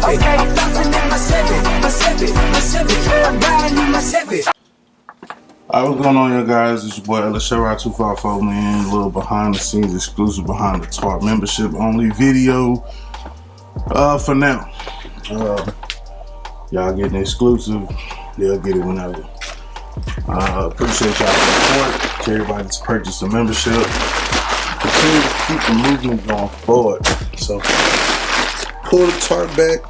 Civic. I'm flossing in my Civic. I'm riding in my Civic. Alright, what's going on, y'all guys? It's your boy LSHRI254, man. A little behind the scenes, exclusive behind the TARP membership only video. For now, y'all getting exclusive. They'll get it whenever. Appreciate y'all support. To everybody that's purchased a membership. Continue to keep the movement going forward. So pull the tarp back.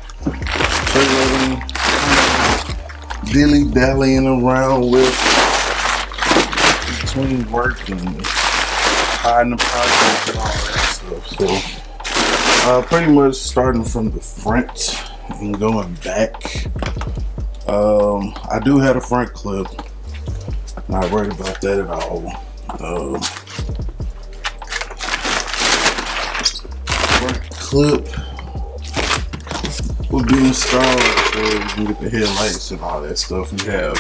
Dilly-dallying around with between work and hiding the project and all that stuff. So pretty much starting from the front and going back. I do have a front clip. Not worried about that at all. Front clip will be installed so we can get the headlights and all that stuff we have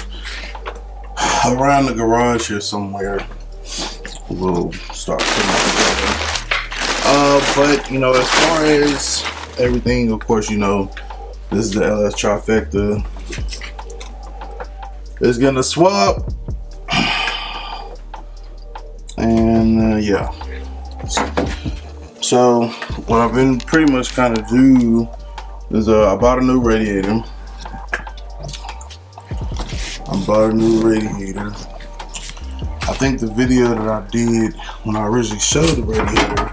around the garage here somewhere. We'll start putting it together. But you know, as far as everything, of course, you know, this is the LS Trifecta. It's gonna swap, and yeah. So what I've been pretty much kind of do is I bought a new radiator. I think the video that I did when I originally showed the radiator,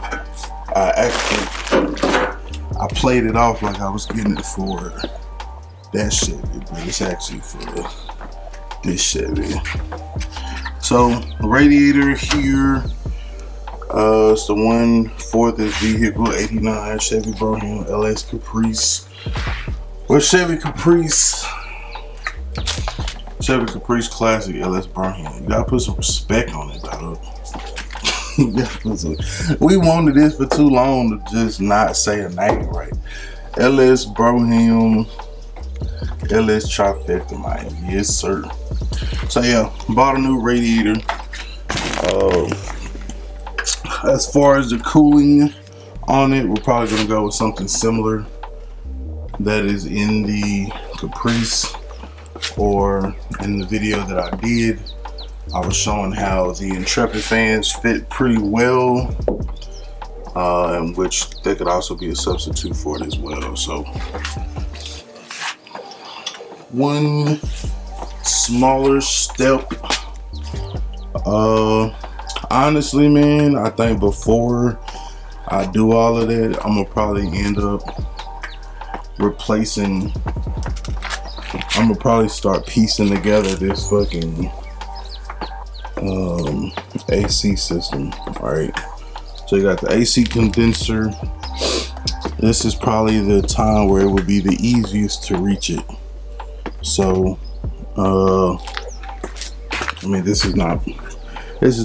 I played it off like I was getting it for that shit, but it's actually for this Chevy. So the radiator here, it's the 1/4 vehicle 89 Chevy Brougham LS Caprice, or Chevy Caprice Classic LS Brougham. You gotta put some respect on it, dog. We wanted this for too long to just not say a name right. LS Brougham LS Trifecta, man. Yes, sir. So yeah, bought a new radiator. As far as the cooling on it, we're probably gonna go with something similar that is in the Caprice, or in the video that I did, I was showing how the Intrepid fans fit pretty well, and which they could also be a substitute for it as well. So one smaller step. Honestly, man, I think before I do all of that, I'm gonna probably end up replacing. I'm gonna probably start piecing together this fucking AC system. All right, so you got the AC condenser. This is probably the time where it would be the easiest to reach it. So I mean, this is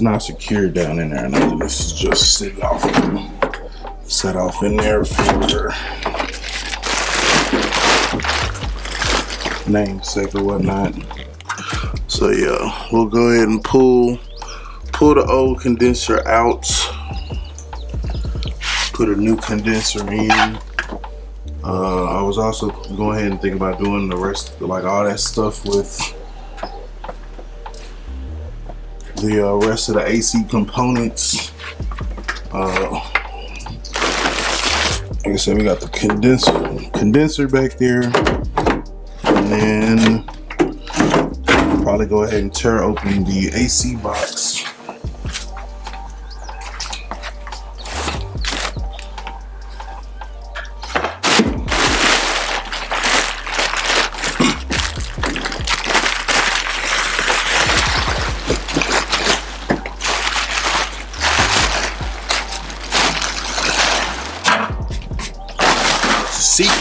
not secured down in there. Nothing. This is just set off in there for namesake or whatnot. So yeah, we'll go ahead and pull the old condenser out, put a new condenser in. I was also going ahead and think about doing the rest, like all that stuff with the rest of the AC components. Like I said, we got the condenser back there, and then probably go ahead and tear open the AC box.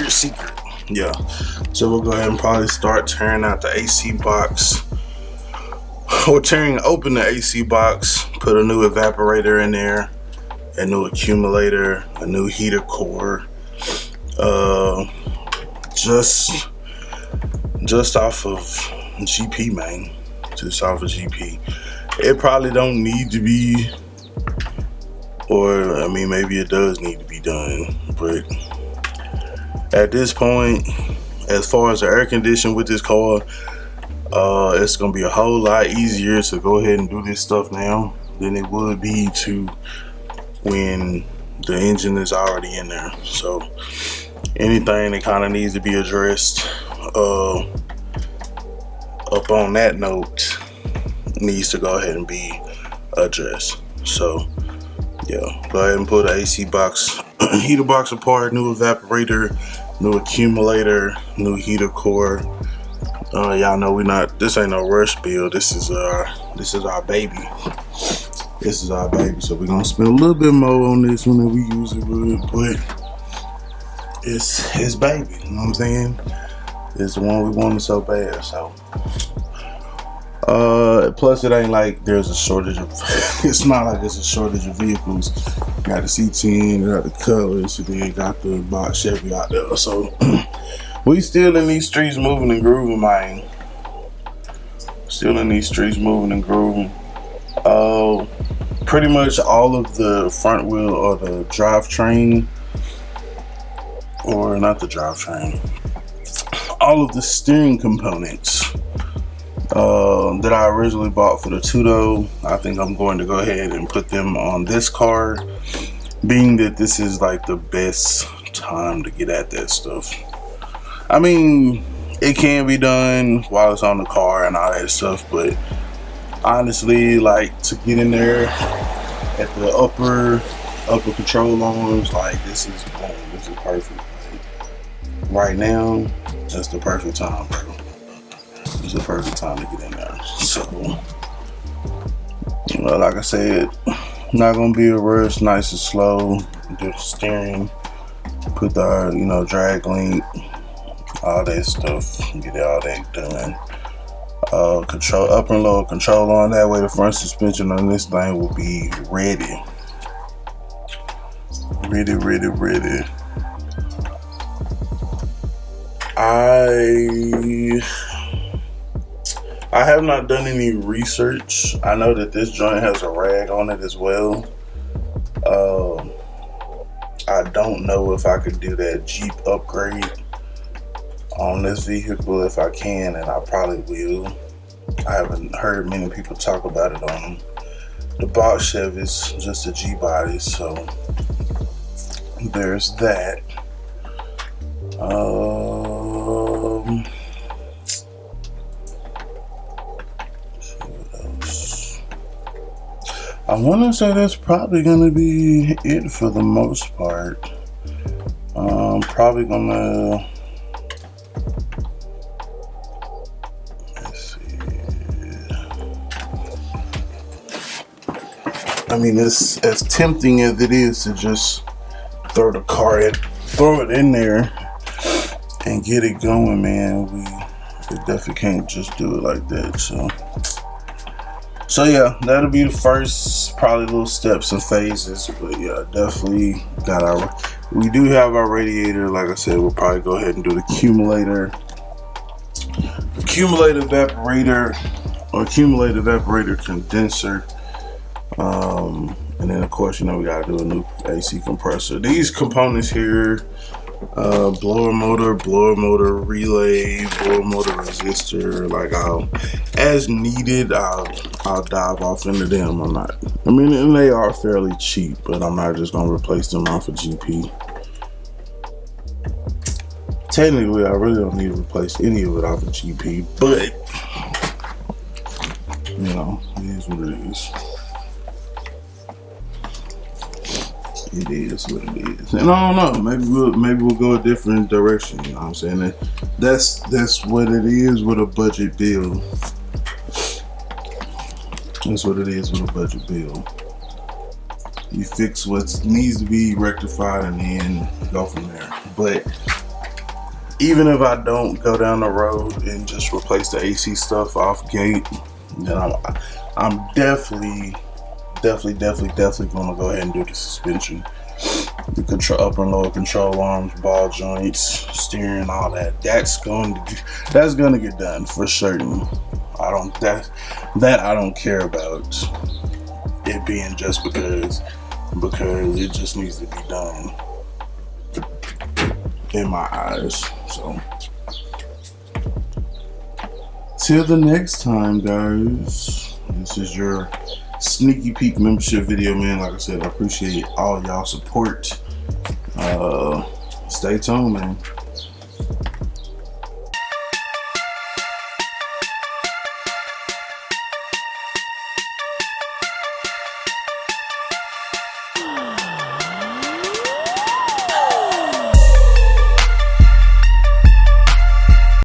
Secret. Yeah. So we'll go ahead and probably start tearing out the AC box, or open the AC box, put a new evaporator in there, a new accumulator, a new heater core, just off of GP, man. Just off of GP. It probably don't need to be, or I mean, maybe it does need to be done, but At this point, as far as the air conditioning with this car, it's gonna be a whole lot easier to go ahead and do this stuff now than it would be to when the engine is already in there. So anything that kind of needs to be addressed up on that note needs to go ahead and be addressed. So yeah, go ahead and put an AC box, heater box apart, new evaporator, new accumulator, new heater core. Y'all know this ain't no rush build. This is our baby. This is our baby. So we're gonna spend a little bit more on this one than we usually would, but it's baby. You know what I'm saying? It's the one we wanted so bad. So plus it ain't like there's a shortage of it's not like there's a shortage of vehicles. Got the C10, got the colors, then got the box Chevy out there. So we still in these streets moving and grooving, man. Still in these streets moving and grooving. Pretty much all of the front wheel or the drivetrain, or not the drivetrain, all of the steering components that I originally bought for the two-door, I think I'm going to go ahead and put them on this car, being that this is like the best time to get at that stuff. I mean, it can be done while it's on the car and all that stuff, but honestly, like, to get in there at the upper control arms, like, this is perfect. Right now, that's the perfect time, bro. It's the perfect time to get in there. So, like I said, not gonna be a rush, nice and slow. Do the steering, put the drag link, all that stuff, get all that done. Control upper and lower control on, that way the front suspension on this thing will be ready. I have not done any research. I know that this joint has a rag on it as well. I don't know if I could do that Jeep upgrade on this vehicle. If I can, and I probably will. I haven't heard many people talk about it on the box Chevys, just the G bodies, so there's that. I want to say that's probably going to be it for the most part. Probably going to, let's see. I mean, it's as tempting as it is to just throw it in there and get it going, man. We definitely can't just do it like that. So yeah, that'll be the first probably little steps and phases. But yeah, definitely we do have our radiator. Like I said, we'll probably go ahead and do the accumulator evaporator, or accumulator evaporator condenser. And then of course, we gotta do a new AC compressor. These components here, blower motor relay, blower motor resistor, like as needed, I'll dive off into them. And they are fairly cheap, but I'm not just gonna replace them off of GP. Technically, I really don't need to replace any of it off of GP, but it is what it is. It is what it is. And I don't know, maybe we'll go a different direction, you know what I'm saying? That's what it is with a budget build. That's what it is with a budget build. You fix what needs to be rectified and then go from there. But even if I don't go down the road and just replace the AC stuff off gate, then I'm definitely gonna go ahead and do the suspension, the upper and lower control arms, ball joints, steering, all that. That's gonna get done for certain. I don't care about it being just because it just needs to be done. in my eyes. So till the next time, guys, this is your sneaky peek membership video, man. Like I said, I appreciate all y'all support. Stay tuned, man.